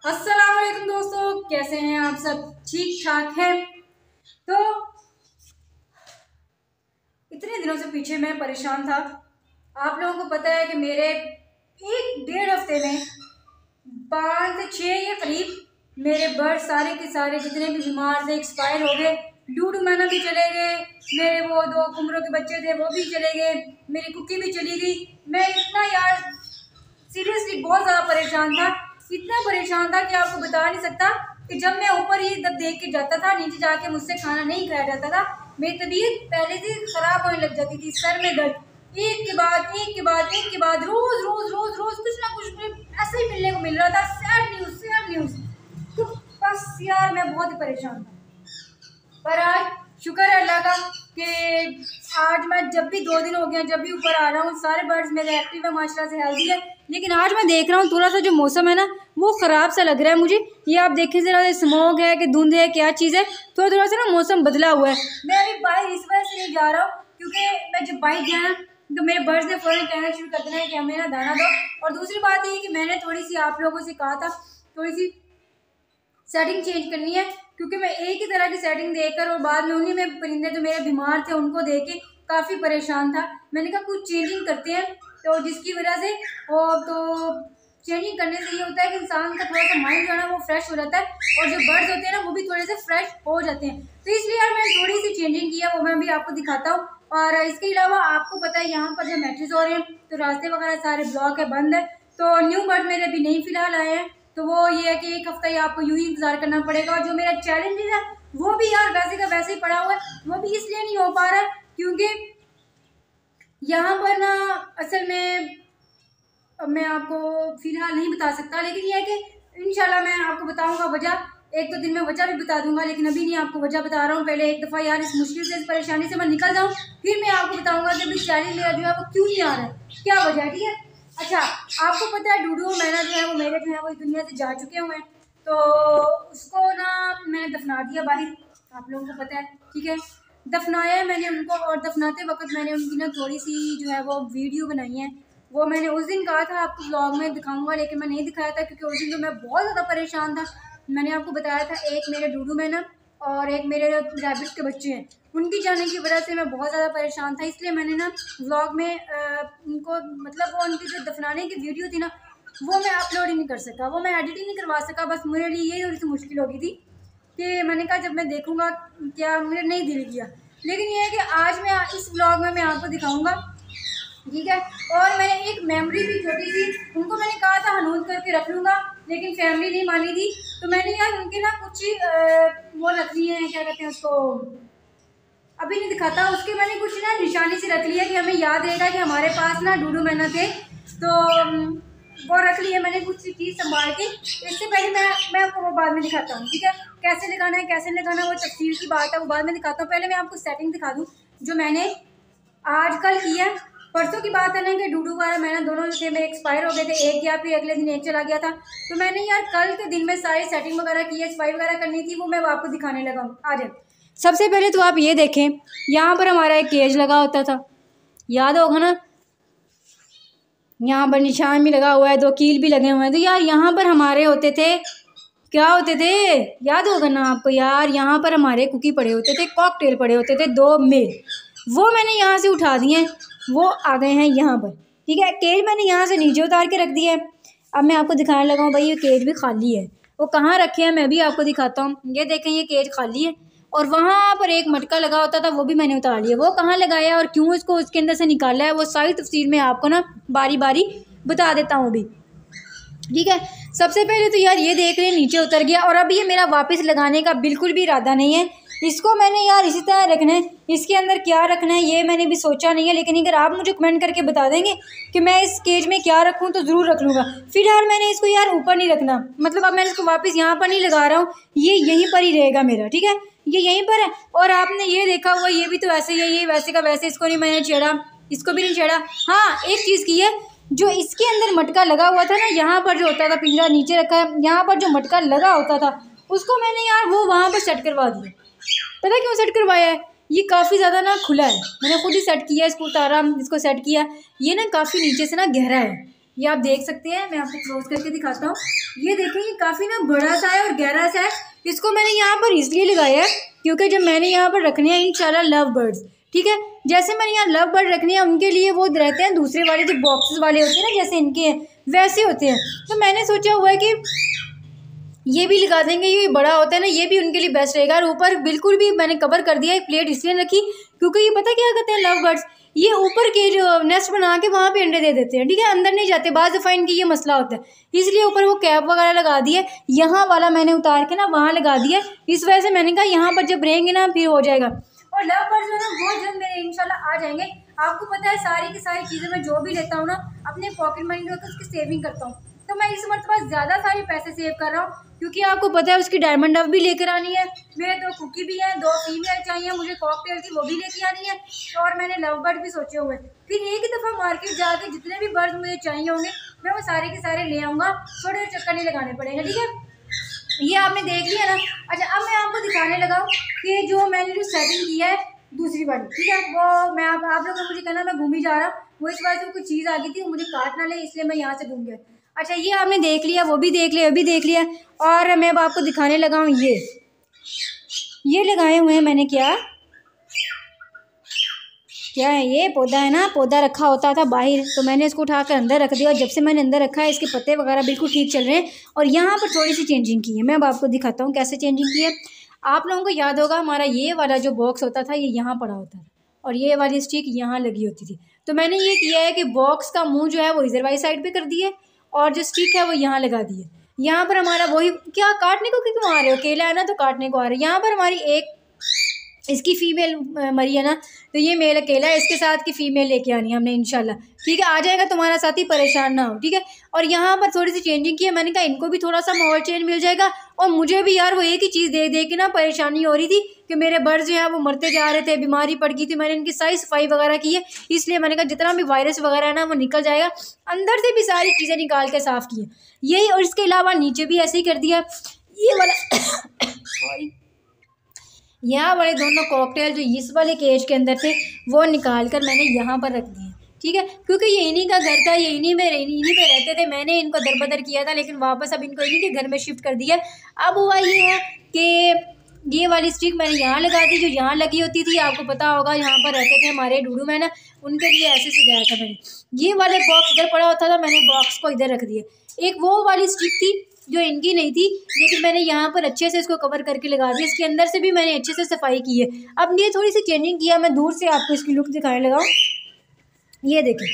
अस्सलाम वालेकुम दोस्तों, कैसे हैं आप सब? ठीक ठाक हैं? तो इतने दिनों से पीछे मैं परेशान था। आप लोगों को पता है कि मेरे 1-1.5 हफ्ते में 5 से 6 के करीब मेरे बर्ड सारे के सारे जितने भी बीमार थे एक्सपायर हो गए। डूडू मैना भी चले गए, मेरे वो 2 कुमरों के बच्चे थे वो भी चले गए, मेरी कुकी भी चली गई। मैं इतना यार सीरियसली बहुत ज़्यादा परेशान था, इतना परेशान था कि आपको बता नहीं सकता। कि जब मैं ऊपर ही जब देख के जाता था, नीचे जाके मुझसे खाना नहीं खाया जाता था। मेरी तबीयत पहले से ख़राब होने लग जाती थी, सर में दर्द एक के बाद एक के बाद एक के बाद रोज़ रोज़ रोज़ रोज़ कुछ ना कुछ ऐसे ही मिलने को मिल रहा था। Sad news. तो बस यार मैं बहुत ही परेशान था। पर आज शुक्र है अल्लाह का कि आज मैं जब भी 2 दिन हो गए जब भी ऊपर आ रहा हूँ सारे बर्ड्स मेरे एक्टिव है, माशाल्लाह से हेल्दी है। लेकिन आज मैं देख रहा हूँ थोड़ा सा जो मौसम है ना वो ख़राब सा लग रहा है मुझे। ये आप देखें ज़रा, स्मोक है कि धुंध है, क्या चीज़ है, थोड़ा थोड़ा सा ना मौसम बदला हुआ है। मैं अभी बाहर इस वजह से नहीं जा रहा हूँ क्योंकि मैं जब बाइक गया ना तो मेरे बर्ड्स ने फ़ौरन कहना शुरू कर देना है कि हमें ना दाना दो। और दूसरी बात ये कि मैंने थोड़ी सी आप लोगों से कहा था थोड़ी सी सेटिंग चेंज करनी है क्योंकि मैं एक ही तरह की सेटिंग देकर और बाद में उन्हीं में परिंदे जो मेरे बीमार थे उनको देख के काफ़ी परेशान था। मैंने कहा कुछ चेंजिंग करते हैं, तो जिसकी वजह से चेंजिंग करने से ये होता है कि इंसान का थोड़ा सा माइंड जो है ना वो फ्रेश हो जाता है और जो बर्ड्स होते हैं ना वो भी थोड़े से फ्रेश हो जाते हैं। तो इसलिए यार मैंने थोड़ी सी चेंजिंग की है, वो मैं भी आपको दिखाता हूँ। और इसके अलावा आपको पता है यहाँ पर जो मैचेस हो रहे हैं तो रास्ते वगैरह सारे ब्लॉक है, बंद है। तो न्यू बर्ड मेरे अभी नहीं फिलहाल आए हैं, तो वो ये है कि 1 हफ्ता ही आपको यूं ही इंतजार करना पड़ेगा। और जो मेरा चैलेंज है वो भी यार वैसे का वैसे ही पड़ा हुआ है, वो भी इसलिए नहीं हो पा रहा है क्योंकि यहाँ पर ना असल में मैं आपको फिलहाल नहीं बता सकता, लेकिन ये है कि इंशाल्लाह मैं आपको बताऊंगा वजह। 1-2 दिन में वजह भी बता दूंगा, लेकिन अभी नहीं आपको वजह बता रहा हूँ। पहले एक दफ़ा यार इस मुश्किल से इस परेशानी से मैं निकल जाऊँ, फिर मैं आपको बताऊंगा कि अभी चैलेंज मेरा जो है वो क्यों नहीं आ रहा है, क्या वजह है। ठीक है, अच्छा आपको पता है डूडू मैना जो है वो मेरे जो है वो इस दुनिया से जा चुके हुए हैं। तो उसको ना मैंने दफना दिया बाहर, आप लोगों को पता है। ठीक है, दफनाया है मैंने उनको, और दफनाते वक्त मैंने उनकी ना थोड़ी सी जो है वो वीडियो बनाई है। वो मैंने उस दिन कहा था आपको ब्लॉग में दिखाऊंगा, लेकिन मैं नहीं दिखाया था क्योंकि उस दिन तो मैं बहुत ज़्यादा परेशान था। मैंने आपको बताया था एक मेरे डूडू मैना और एक मेरे रैबिट के बच्चे हैं, उनकी जाने की वजह से मैं बहुत ज़्यादा परेशान था। इसलिए मैंने ना व्लॉग में उनको मतलब वो उनकी जो दफनाने की वीडियो थी ना वो मैं अपलोड ही नहीं कर सका, वो मैं एडिट ही नहीं करवा सका। बस मेरे लिए यही थोड़ी सी मुश्किल हो गई थी कि मैंने कहा जब मैं देखूँगा क्या, मुझे नहीं दिल किया। लेकिन ये है कि आज मैं इस व्लॉग में मैं आपको दिखाऊँगा। ठीक है, और मैंने एक मेमोरी भी छोटी सी उनको मैंने कहा था हनूद करके रख लूँगा, लेकिन फैमिली नहीं मानी थी। तो मैंने यार उनके ना कुछ वो रख लिए हैं, क्या कहते हैं उसको, अभी नहीं दिखाता, उसके मैंने कुछ ना निशानी से रख लिया कि हमें याद रहेगा कि हमारे पास ना डूडू मैना थे। तो वो रख लिए मैंने कुछ चीज़ संभाल के। इससे पहले मैं आपको वो बाद में दिखाता हूँ। ठीक है, कैसे लगाना है कैसे लगाना वो तफसील की बात है, वो बाद में दिखाता हूँ। पहले मैं आपको सेटिंग दिखा दूँ जो मैंने आज कल की है। परसों की बात है ना कि डूडू वाला मैंने दोनों जो थे मेरे एक्सपायर हो गए थे, एक या फिर अगले दिन एक चला गया था। तो मैंने यार कल के दिन में सारी सेटिंग वगैरह की है, सफाई वगैरह करनी थी, वो मैं आपको दिखाने लगा हूँ। आ जाए, सबसे पहले तो आप ये देखें, यहाँ पर हमारा एक केज लगा होता था, याद होगा ना, यहाँ पर निशान भी लगा हुआ है, 2 कील भी लगे हुए हैं। तो यार यहाँ पर हमारे होते थे, क्या होते थे, याद होगा ना आपको यार, यहाँ पर हमारे कुकी पड़े होते थे, कॉकटेल पड़े होते थे 2 मेल, वो मैंने यहाँ से उठा दिए, वो आ गए हैं यहाँ पर। ठीक है, केज मैंने यहाँ से नीचे उतार के रख दिया है। अब मैं आपको दिखाने लगा हूँ भाई, ये केज भी खाली है, वो कहाँ रखे हैं मैं भी आपको दिखाता हूँ। ये देखें, ये केज खाली है और वहाँ पर एक मटका लगा होता था, वो भी मैंने उतार लिया। वो कहाँ लगाया और क्यों इसको उसके अंदर से निकाला है, वो सारी तफसील में आपको ना बारी बारी बता देता हूँ अभी। ठीक है, सबसे पहले तो यार ये देख रहे हैं नीचे उतर गया, और अब ये मेरा वापस लगाने का बिल्कुल भी इरादा नहीं है। इसको मैंने यार इसी तरह रखना है, इसके अंदर क्या रखना है ये मैंने भी सोचा नहीं है। लेकिन अगर आप मुझे कमेंट करके बता देंगे कि मैं इस केज में क्या रखूँ तो ज़रूर रख लूँगा। फिलहाल मैंने इसको यार ऊपर नहीं रखना, मतलब अब मैं इसको वापस यहाँ पर नहीं लगा रहा हूँ, ये यहीं पर ही रहेगा मेरा। ठीक है, ये यहीं पर है। और आपने ये देखा हुआ, ये भी तो ऐसे ही है, ये वैसे का वैसे, इसको नहीं मैंने छेड़ा, इसको भी नहीं छेड़ा। हाँ, एक चीज़ की है, जो इसके अंदर मटका लगा हुआ था ना, यहाँ पर जो होता था, पिंजरा नीचे रखा है, यहाँ पर जो मटका लगा होता था उसको मैंने यार वो वहाँ पर सेट करवा दिया। पता क्यों सेट करवाया है, ये काफ़ी ज़्यादा ना खुला है, मैंने खुद ही सेट किया, इसको उतारा, इसको सेट किया। ये ना काफ़ी नीचे से ना गहरा है, ये आप देख सकते हैं, मैं आपको क्लोज करके दिखाता हूँ। ये देखें, ये काफ़ी ना बड़ा सा है और गहरा सा है। इसको मैंने यहाँ पर इसलिए लगाया है क्योंकि जब मैंने यहाँ पर रखने हैं इंशाल्लाह लव बर्ड्स, ठीक है, जैसे मैंने यहाँ लव बर्ड रखने हैं उनके लिए वो रहते हैं दूसरे वाले जो बॉक्सेस वाले होते हैं ना, जैसे इनके हैं वैसे होते हैं। तो मैंने सोचा हुआ है कि ये भी लगा देंगे, ये बड़ा होता है ना, ये भी उनके लिए बेस्ट रहेगा। और ऊपर बिल्कुल भी मैंने कवर कर दिया है, प्लेट इसलिए रखी क्योंकि ये पता क्या कहते हैं लव बर्ड्स, ये ऊपर के जो नेस्ट बना के वहाँ पे अंडे दे देते हैं, ठीक है, अंदर नहीं जाते। बाज़ दफ़ा इनकी ये मसला होता है, इसलिए ऊपर वो कैप वगैरह लगा दी है। यहाँ वाला मैंने उतार के ना वहाँ लगा दिया, इस वजह से मैंने कहा यहाँ पर जब रहेंगे ना फिर हो जाएगा। और लव बर्ड्स जो है ना बहुत जल्द मेरे इंशाल्लाह आ जाएंगे। आपको पता है सारी की सारी चीज़ें मैं जो भी लेता हूँ ना अपने पॉकेट मनी जो है उसकी सेविंग करता हूँ। तो मैं इस मरतबा ज़्यादा सारे पैसे सेव कर रहा हूँ क्योंकि आपको पता है उसकी डायमंड डव भी लेकर आनी है, मेरे 2 कुकी भी हैं, 2 फीमेल चाहिए, मुझे कॉकटेल की वो भी लेके आनी है, और मैंने लव बर्ड भी सोचे हुए। फिर एक ही दफ़ा मार्केट जाके जितने भी बर्ड मुझे चाहिए होंगे मैं वो सारे के सारे ले आऊँगा, थोड़े चक्कर नहीं लगाने पड़ेंगे, ठीक है। ये आपने देख लिया ना। अच्छा, अब मैं आपको दिखाने लगा कि जो मैंने जो सेटिंग की है दूसरी वाली, ठीक है, वो मैं आप लोगों ने मुझे कहना मैं घूम ही जा रहा हूँ, वो इस वजह से कोई चीज़ आ गई थी, मुझे काट ना ले इसलिए मैं यहाँ से घूम गया। अच्छा, ये आपने देख लिया, वो भी देख लिया, वो भी देख लिया, और मैं अब आपको दिखाने लगा हूँ ये लगाए हुए हैं मैंने। क्या है ये पौधा है ना, पौधा रखा होता था बाहर, तो मैंने इसको उठाकर अंदर रख दिया, और जब से मैंने अंदर रखा है इसके पत्ते वगैरह बिल्कुल ठीक चल रहे हैं। और यहाँ पर थोड़ी सी चेंजिंग की है, मैं अब आपको दिखाता हूँ कैसे चेंजिंग की है। आप लोगों को याद होगा हमारा ये वाला जो बॉक्स होता था ये यहाँ पड़ा होता था और ये वाली स्टिक यहाँ लगी होती थी। तो मैंने ये किया है कि बॉक्स का मुंह जो है वो इधर वाली साइड पे कर दिए और जो स्टिक है वो यहाँ लगा दी है। यहाँ पर हमारा वही, क्या काटने को क्यों आ रहे हो, केला है ना तो काटने को आ रहे हो। यहाँ पर हमारी एक इसकी फीमेल मरी है ना, तो ये मेल अकेला है, इसके साथ की फीमेल लेके आनी है हमने इंशाल्लाह, ठीक है, आ जाएगा तुम्हारा साथी, परेशान ना हो, ठीक है। और यहाँ पर थोड़ी सी चेंजिंग की है, मैंने कहा इनको भी थोड़ा सा माहौल चेंज मिल जाएगा और मुझे भी यार वो एक ही चीज़ देख देख के ना परेशानी हो रही थी कि मेरे बर्ड्स जो हैं वो मरते जा रहे थे, बीमारी पड़ गई थी। मैंने इनकी सारी सफाई वगैरह की है, इसलिए मैंने कहा जितना भी वायरस वगैरह है ना वो निकल जाएगा, अंदर से भी सारी चीज़ें निकाल के साफ़ की है यही। और इसके अलावा नीचे भी ऐसे ही कर दिया, ये वाला सॉरी, यहाँ वाले दोनों कॉकटेल जो इस वाले केज के अंदर थे वो निकाल कर मैंने यहाँ पर रख दिए, ठीक है, क्योंकि ये इन्हीं का घर था, ये इन्हीं पे रहते थे। मैंने इनको दरबदर किया था लेकिन वापस अब इनको इन्हीं के घर में शिफ्ट कर दिया। अब हुआ ये है कि ये वाली स्टिक मैंने यहाँ लगा दी जो यहाँ लगी होती थी, आपको पता होगा यहाँ पर रहते थे हमारे डूडू मैना, उनके लिए ऐसे सजाया था मैंने। ये वाले बॉक्स इधर पड़ा होता था, मैंने बॉक्स को इधर रख दिया। एक वो वाली स्टिक थी जो इनकी नहीं थी, लेकिन मैंने यहाँ पर अच्छे से इसको कवर करके लगा दिया, इसके अंदर से भी मैंने अच्छे से सफाई की है। अब ये थोड़ी सी चेंजिंग किया, मैं दूर से आपको इसकी लुक दिखाने लगा हूँ। ये देखें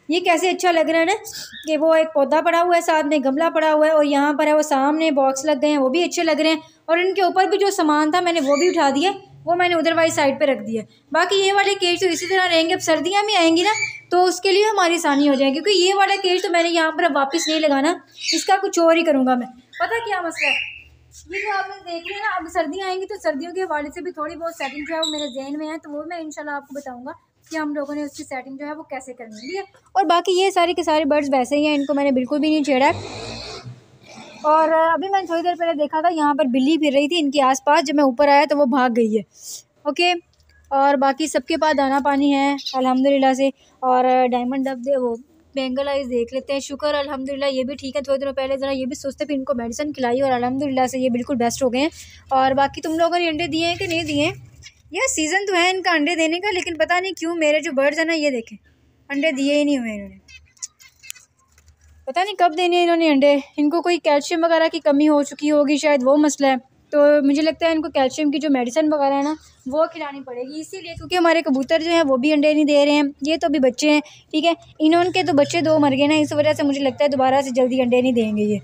ये कैसे अच्छा लग रहा है ना, कि वो एक पौधा पड़ा हुआ है, साथ में गमला पड़ा हुआ है और यहाँ पर है वो सामने बॉक्स लग गए हैं, वो भी अच्छे लग रहे हैं। और इनके ऊपर भी जो सामान था मैंने वो भी उठा दिया, वो मैंने उधर वाली साइड पे रख दिया। बाकी ये वाले केज तो इसी तरह रहेंगे। अब सर्दियाँ भी आएंगी ना तो उसके लिए हमारी आसानी हो जाएगी, क्योंकि ये वाला केज तो मैंने यहाँ पर अब वापस नहीं लगाना, इसका कुछ और ही करूँगा मैं। पता क्या मसला है, ये जो आपने देख लिया ना, अब सर्दियाँ आएंगी तो सर्दियों के हवाले से भी थोड़ी बहुत सेटिंग जो है वो मेरे जहन में है, तो वो मैं इंशाल्लाह आपको बताऊँगा कि हम लोगों ने उसकी सेटिंग जो है वो कैसे करनी है। और बाकी ये सारे के सारे बर्ड्स वैसे ही हैं, इनको मैंने बिल्कुल भी नहीं छेड़ा है। और अभी मैंने थोड़ी देर पहले देखा था यहाँ पर बिल्ली फिर रही थी इनके आसपास, जब मैं ऊपर आया तो वो भाग गई है। ओके, और बाकी सबके पास दाना पानी है अल्हम्दुलिल्लाह से। और डायमंड डब दे वो बेंगल आइज देख लेते हैं, शुक्र अल्हम्दुलिल्लाह ये भी ठीक है। थोड़े दिनों पहले ज़रा ये भी सोचते फिर इनको मेडिसिन खिलाई और अल्हम्दुलिल्लाह से ये बिल्कुल बेस्ट हो गए हैं। और बाकी तुम लोगों ने अंडे दिए हैं कि नहीं दिए हैं? यह सीज़न तो है इनका अंडे देने का, लेकिन पता नहीं क्यों मेरे जो बर्ड्स हैं ना ये देखें अंडे दिए ही नहीं हुए इन्होंने, पता नहीं कब देने हैं इन्होंने अंडे। इनको कोई कैल्शियम वगैरह की कमी हो चुकी होगी शायद, वो मसला है। तो मुझे लगता है इनको कैल्शियम की जो मेडिसिन वगैरह है ना वो खिलानी पड़ेगी, इसीलिए क्योंकि हमारे कबूतर जो हैं वो भी अंडे नहीं दे रहे हैं। ये तो अभी बच्चे हैं, ठीक है, इन्होंने तो बच्चे 2 मर गए ना, इस वजह से मुझे लगता है दोबारा से जल्दी अंडे नहीं देंगे ये।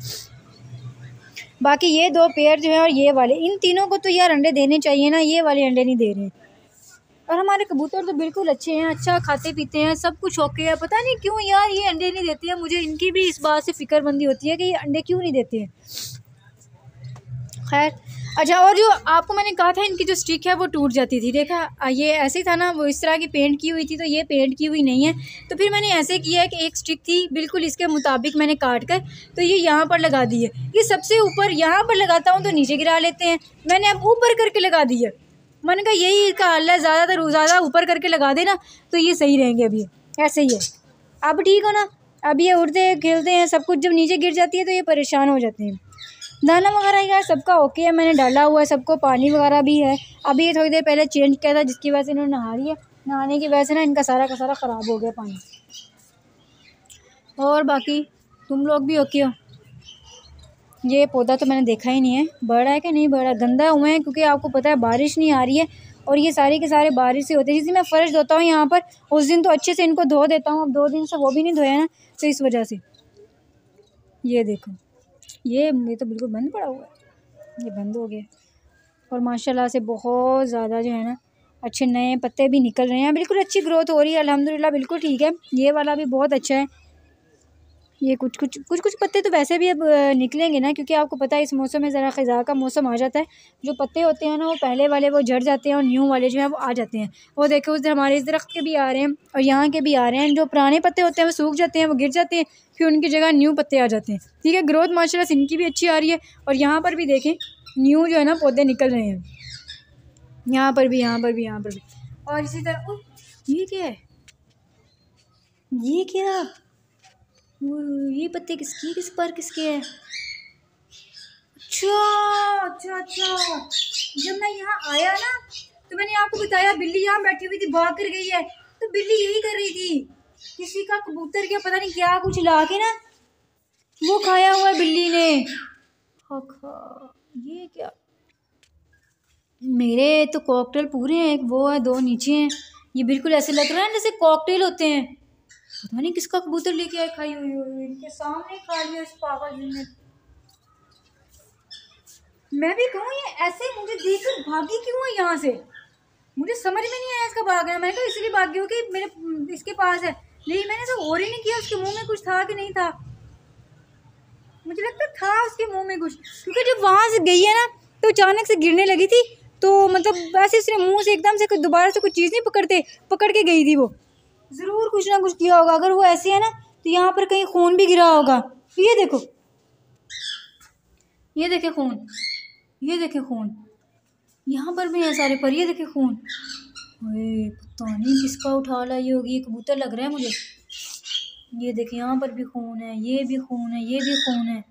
बाकी ये 2 पेयर जो है और ये वाले, इन तीनों को तो यार अंडे देने चाहिए ना, ये वाले अंडे नहीं दे रहे हैं। और हमारे कबूतर तो बिल्कुल अच्छे हैं, अच्छा खाते पीते हैं, सब कुछ ओके है। पता नहीं क्यों यार ये अंडे नहीं देते हैं, मुझे इनकी भी इस बात से फ़िक्रमंदी होती है कि ये अंडे क्यों नहीं देते हैं। खैर अच्छा, और जो आपको मैंने कहा था इनकी जो स्टिक है वो टूट जाती थी, देखा ये ऐसे ही था ना, वो इस तरह की पेंट की हुई थी, तो ये पेंट की हुई नहीं है। तो फिर मैंने ऐसे किया है कि एक स्टिक थी बिल्कुल इसके मुताबिक मैंने काट कर तो ये यहाँ पर लगा दी है। ये सबसे ऊपर यहाँ पर लगाता हूँ तो नीचे गिरा लेते हैं, मैंने अब ऊपर करके लगा दी है। मैंने कहा यही का हल है, ज़्यादा ऊपर करके लगा देना तो ये सही रहेंगे। अभी ऐसे ही है, अब ठीक हो ना, अब ये उड़ते हैं खेलते हैं, सब कुछ जब नीचे गिर जाती है तो ये परेशान हो जाते हैं। दाना वगैरह यार सबका ओके है, मैंने डाला हुआ है सबको, पानी वगैरह भी है। अभी ये थोड़ी देर पहले चेंज किया था जिसकी वजह से इन्होंने नहा रही है, नहाने की वजह से ना इनका सारा का सारा ख़राब हो गया पानी। और बाकी तुम लोग भी ओके हो? ये पौधा तो मैंने देखा ही नहीं है बढ़ा है कि नहीं बढ़ा, गंदा हुए हैं क्योंकि आपको पता है बारिश नहीं आ रही है और ये सारे के सारे बारिश से होते हैं। जिस दिन मैं फ़र्श धोता हूँ यहाँ पर उस दिन तो अच्छे से इनको धो देता हूँ, अब 2 दिन से वो भी नहीं धोया ना, तो इस वजह से ये देखो ये तो बिल्कुल बंद पड़ा हुआ है, ये बंद हो गया। और माशाल्लाह से बहुत ज़्यादा जो है ना अच्छे नए पत्ते भी निकल रहे हैं, बिल्कुल अच्छी ग्रोथ हो रही है अल्हम्दुलिल्लाह, बिल्कुल ठीक है। ये वाला भी बहुत अच्छा है। ये कुछ पत्ते तो वैसे भी अब निकलेंगे ना, क्योंकि आपको पता है इस मौसम में ज़रा ख़ज़ा का मौसम आ जाता है, जो पत्ते होते हैं ना वो पहले वाले वो झड़ जाते हैं और न्यू वाले जो हैं वो आ जाते हैं। वो देखो उस हमारे इस दरख्त के भी आ रहे हैं और यहाँ के भी आ रहे हैं, जो पुराने पत्ते होते हैं वो सूख जाते हैं, वो गिर जाते हैं, फिर उनकी जगह न्यू पत्ते आ जाते हैं। ठीक है, ग्रोथ माशाल्लाह से इनकी भी अच्छी आ रही है। और यहाँ पर भी देखें न्यू जो है ना पौधे निकल रहे हैं, यहाँ पर भी, यहाँ पर भी, यहाँ पर भी। और इसी तरह ये क्या है, ये क्या, ये पत्ते किसकी, किस पर किसके हैं? अच्छा अच्छा अच्छा, जब मैं यहाँ आया ना तो मैंने आपको बताया बिल्ली यहाँ बैठी हुई थी, भाग कर गई है, तो बिल्ली यही कर रही थी, किसी का कबूतर क्या पता नहीं क्या कुछ ला के ना वो खाया हुआ है बिल्ली ने। ये क्या, मेरे तो कॉकटेल पूरे हैं, एक वो है, 2 नीचे हैं। ये बिल्कुल ऐसे लग रहा है जैसे कॉकटेल होते हैं, पता नहीं किसका कबूतर लेके आए, खाई हुई इनके सामने खा लिया इस पागल ने। मैं भी कहूँ ये ऐसे मुझे देखकर भागी क्यों है यहाँ से, मुझे समझ में नहीं आया इसका भागना। मैंने कहा इसलिए भागी हो कि मेरे इसके पास है, लेकिन मैंने तो और ही नहीं किया, उसके मुंह में कुछ था कि नहीं था, मुझे लगता था उसके मुंह में कुछ, क्योंकि जब वहाँ से गई है ना तो अचानक से गिरने लगी थी, तो मतलब वैसे उसने मुँह से एकदम से दोबारा से कोई चीज़ नहीं पकड़ के गई थी, वो ज़रूर कुछ ना कुछ किया होगा। अगर वो ऐसी है ना तो यहाँ पर कहीं खून भी गिरा होगा। ये देखो, ये देखे खून, ये देखे खून, यहाँ पर भी है सारे पर, ये देखे खून। अरे पता नहीं किसका उठा लाई होगी, ये कबूतर लग रहा है मुझे। ये देखे यहाँ पर भी खून है, ये भी खून है, ये भी खून है,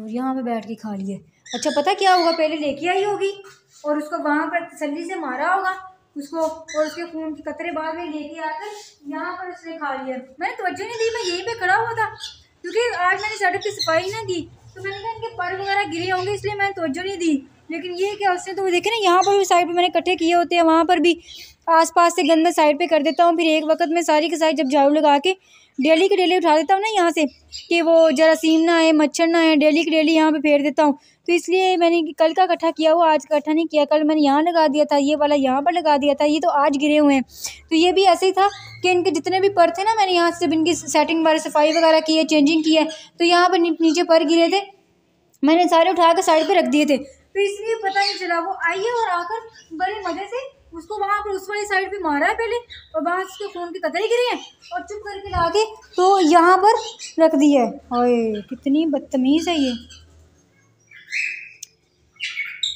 यहाँ पे बैठ के खा लिए। अच्छा पता क्या होगा, पहले लेके आई होगी और उसको वहाँ पर तसल्ली से मारा होगा उसको, और उसके खून के कतरे बाद में लेके आकर यहाँ पर उसने खा लिया। मैंने तवज्जो नहीं दी, मैं यहीं पे खड़ा हुआ था क्योंकि आज मैंने सड़क की सफाई ना की, तो मैंने कहा इनके पर वगैरह गिरे होंगे इसलिए मैंने तवज्जो नहीं दी। लेकिन ये क्या, उसने तो देखे ना यहाँ पर भी साइड पे मैंने इकट्ठे किए होते हैं, वहाँ पर भी आसपास से गंदा साइड पे कर देता हूँ, फिर एक वक्त में सारी की सारी जब झाड़ू लगा के डेली की डेली उठा देता हूँ ना यहाँ से कि वो जरासीम ना आए, मच्छर ना आए, डेली की डेली यहाँ पे फेर देता हूँ। तो इसलिए मैंने कल का इकट्ठा किया हुआ, आज इकट्ठा नहीं किया। कल मैंने यहाँ लगा दिया था, ये वाला यहाँ पर लगा दिया था, ये तो आज गिरे हुए हैं। तो ये भी ऐसे ही था कि इनके जितने भी पर थे ना, मैंने यहाँ से जब इनकी सेटिंग वगैरह सफाई वगैरह की है, चेंजिंग की है, तो यहाँ पर नीचे पर गिरे थे, मैंने सारे उठा कर साइड पर रख दिए थे, तो इसलिए पता नहीं चला। वो आई है और आकर बड़े मज़े से उसको वहाँ पर उस वाली साइड पे मारा है पहले, और वहाँ उसके खून के कतरे गिरे हैं और चुप करके लाके तो यहाँ पर रख दिया है। ओए कितनी बदतमीज़ है ये,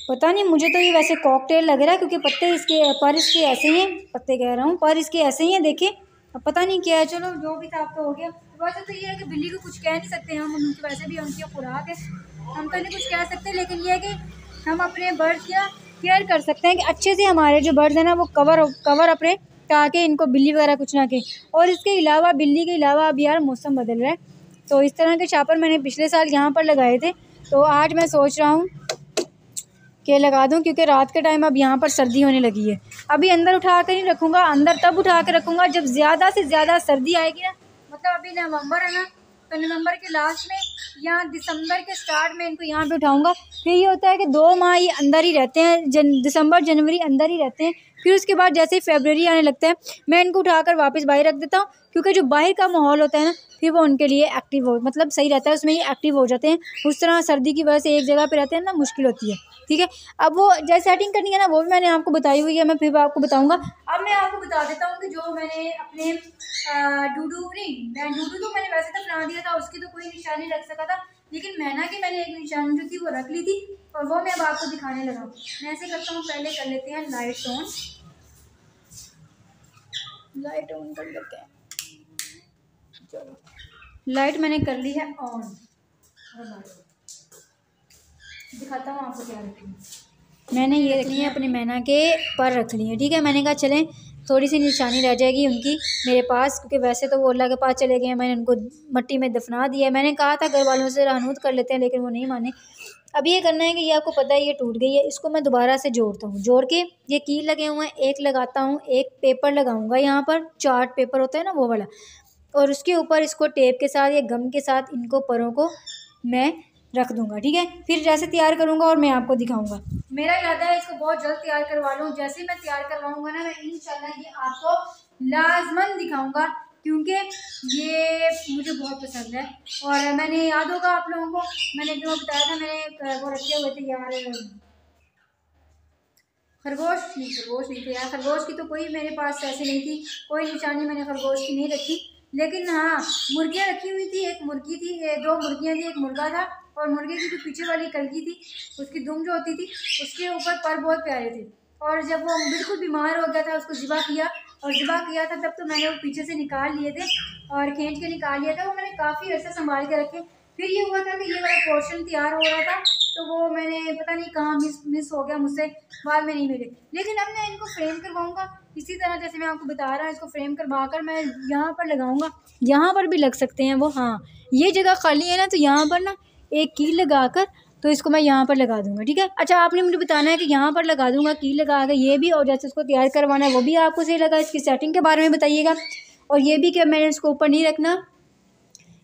पता नहीं, मुझे तो ये वैसे कॉकटेल लग रहा है क्योंकि पत्ते इसके पर इसके ऐसे ही हैं, पत्ते कह रहा हूँ पर इसके ऐसे ही हैं, देखें। अब पता नहीं क्या है, चलो जो भी था अब तो हो गया। वैसे तो ये है कि बिल्ली को कुछ कह नहीं सकते हम, उनकी वैसे भी उनकी खुराक है, हम तो नहीं कुछ कह सकते। लेकिन ये है कि हम अपने बर्ड्स का केयर कर सकते हैं कि अच्छे से हमारे जो बर्ड्स हैं ना वो कवर अपने, ताकि इनको बिल्ली वगैरह कुछ ना कहे। और इसके अलावा बिल्ली के अलावा अब यार मौसम बदल रहा है, तो इस तरह के छापर मैंने पिछले साल यहाँ पर लगाए थे, तो आज मैं सोच रहा हूँ कि लगा दूँ, क्योंकि रात के टाइम अब यहाँ पर सर्दी होने लगी है। अभी अंदर उठा कर नहीं रखूँगा, अंदर तब उठा कर रखूँगा जब ज़्यादा से ज़्यादा सर्दी आएगी ना, मतलब अभी नवंबर है ना, तो नवंबर के लास्ट में या दिसंबर के स्टार्ट में इनको यहाँ पे उठाऊँगा। फिर ये होता है कि 2 माह ये अंदर ही रहते हैं, दिसंबर जनवरी अंदर ही रहते हैं, फिर उसके बाद जैसे ही फरवरी आने लगता है मैं इनको उठाकर वापस बाहर रख देता हूँ, क्योंकि जो बाहर का माहौल होता है ना फिर वो उनके लिए एक्टिव हो, मतलब सही रहता है, उसमें ये एक्टिव हो जाते हैं। उस तरह सर्दी की वजह से एक जगह पे रहते हैं ना, मुश्किल होती है। ठीक है, अब वो जैसे सेटिंग करनी है ना वो भी मैंने आपको बताई हुई है, मैं फिर आपको बताऊँगा। अब मैं आपको बता देता हूँ कि जो मैंने अपने डूडू तो मैंने वैसे तो बना दिया था, उसकी तो कोई निशानी रख सका था, लेकिन मैना की मैंने एक निशानी जो थी वो रख ली थी, और वो मैं अब आपको दिखाने लगा। मैं ऐसे करता हूँ, पहले कर लेते हैं लाइट ऑन कर लेते हैं। चलो लाइट मैंने कर ली है ऑन, दिखाता हूँ आपको क्या रखी है। मैंने ये रखनी है अपनी मैना के पर रख ली है, ठीक है। मैंने कहा चलें थोड़ी सी निशानी रह जाएगी उनकी मेरे पास, क्योंकि वैसे तो वो अल्लाह के पास चले गए हैं, मैंने उनको मट्टी में दफना दिया है। मैंने कहा था घर वालों से रहनूत कर लेते हैं, लेकिन वो नहीं माने। अब ये करना है कि ये आपको पता है ये टूट गई है, इसको मैं दोबारा से जोड़ता हूँ। जोड़ के ये कील लगे हुए हैं, एक लगाता हूँ, एक पेपर लगाऊंगा यहाँ पर, चार्ट पेपर होता है ना वो वाला, और उसके ऊपर इसको टेप के साथ या गम के साथ इनको परों को मैं रख दूंगा, ठीक है। फिर जैसे तैयार करूंगा और मैं आपको दिखाऊंगा। मेरा इरादा है इसको बहुत जल्द तैयार करवा लूँ। जैसे ही मैं तैयार करवाऊंगा ना, मैं इंशाल्लाह ये आपको लाजमन दिखाऊंगा, क्योंकि ये मुझे बहुत पसंद है। और मैंने याद होगा आप लोगों को, मैंने जो बताया था, मैंने वो रखे हुए थे यार, खरगोश नहीं थे यार, खरगोश की तो कोई मेरे पास ऐसे नहीं थी, कोई निशानी मैंने खरगोश की नहीं रखी। लेकिन हाँ, मुर्गियाँ रखी हुई थी, एक मुर्गी थी, दो मुर्गियाँ थी, एक मुर्गा था। और मुर्गे की जो पीछे वाली कलगी थी, उसकी दुम जो होती थी, उसके ऊपर पर बहुत प्यारे थे। और जब वो बिल्कुल बीमार हो गया था, उसको ज़िबा किया, और ज़िबा किया था तब तो मैंने वो पीछे से निकाल लिए थे और खींच के निकाल लिया था। वो मैंने काफ़ी अर्सा संभाल के रखे। फिर ये हुआ था कि ये वाला पोर्शन तैयार हो रहा था, तो वो मैंने पता नहीं कहाँ मिस हो गया मुझसे, बाद में नहीं मिले। लेकिन अब मैं इनको फ्रेम करवाऊंगा इसी तरह जैसे मैं आपको बता रहा हूँ। इसको फ्रेम करवा कर मैं यहाँ पर लगाऊंगा, यहाँ पर भी लग सकते हैं वो, हाँ ये जगह खाली है ना, तो यहाँ पर ना एक कील लगा कर तो इसको मैं यहाँ पर लगा दूंगा, ठीक है। अच्छा आपने मुझे बताना है कि यहाँ पर लगा दूंगा कील लगा कर, ये भी, और जैसे इसको तैयार करवाना है वो भी आपको सही लगा। इसकी सेटिंग के बारे में बताइएगा, और ये भी कि मैंने इसको ऊपर नहीं रखना,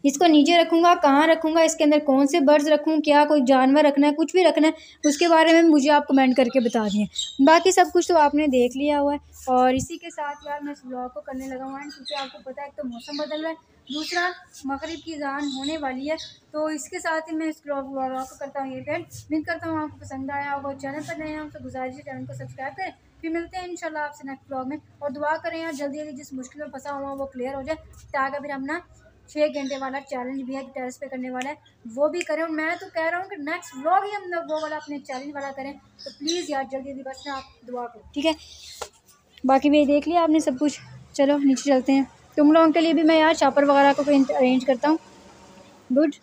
इसको नीचे रखूँगा, कहाँ रखूँगा, इसके अंदर कौन से बर्ड्स रखूँ, क्या कोई जानवर रखना है, कुछ भी रखना है, उसके बारे में मुझे आप कमेंट करके बता दिए। बाकी सब कुछ तो आपने देख लिया हुआ है। और इसी के साथ यार मैं इस ब्लॉग को करने लगा हुआ है, क्योंकि आपको पता है एक तो मौसम बदल रहा है, दूसरा मगरिब की अज़ान होने वाली है। तो इसके साथ ही मैं इस ब्लॉग को करता हूँ ये पेंट। उम्मीद करता हूँ आपको पसंद आया होगा। चैनल पर नए हैं तो गुजारिश है चैनल को सब्सक्राइब करें। फिर मिलते हैं इंशाल्लाह आपसे नेक्स्ट ब्लॉग में, और दुआ करें यार जल्दी जल्दी जिस मुश्किल में फंसा हुआ वो क्लियर हो जाए, ताकि फिर हम ना 6 घंटे वाला चैलेंज भी है कि टेरेस पे करने वाला है, वो भी करें। और मैं तो कह रहा हूँ कि नेक्स्ट व्लॉग ही हम लोग वो वाला अपने चैलेंज वाला करें। तो प्लीज़ यार जल्दी जल्दी बस ना आप दुआ करो, ठीक है। बाकी भी देख लिया आपने सब कुछ, चलो नीचे चलते हैं। तुम लोगों के लिए भी मैं यार शॉपर वगैरह को अरेंज करता हूँ। गुड।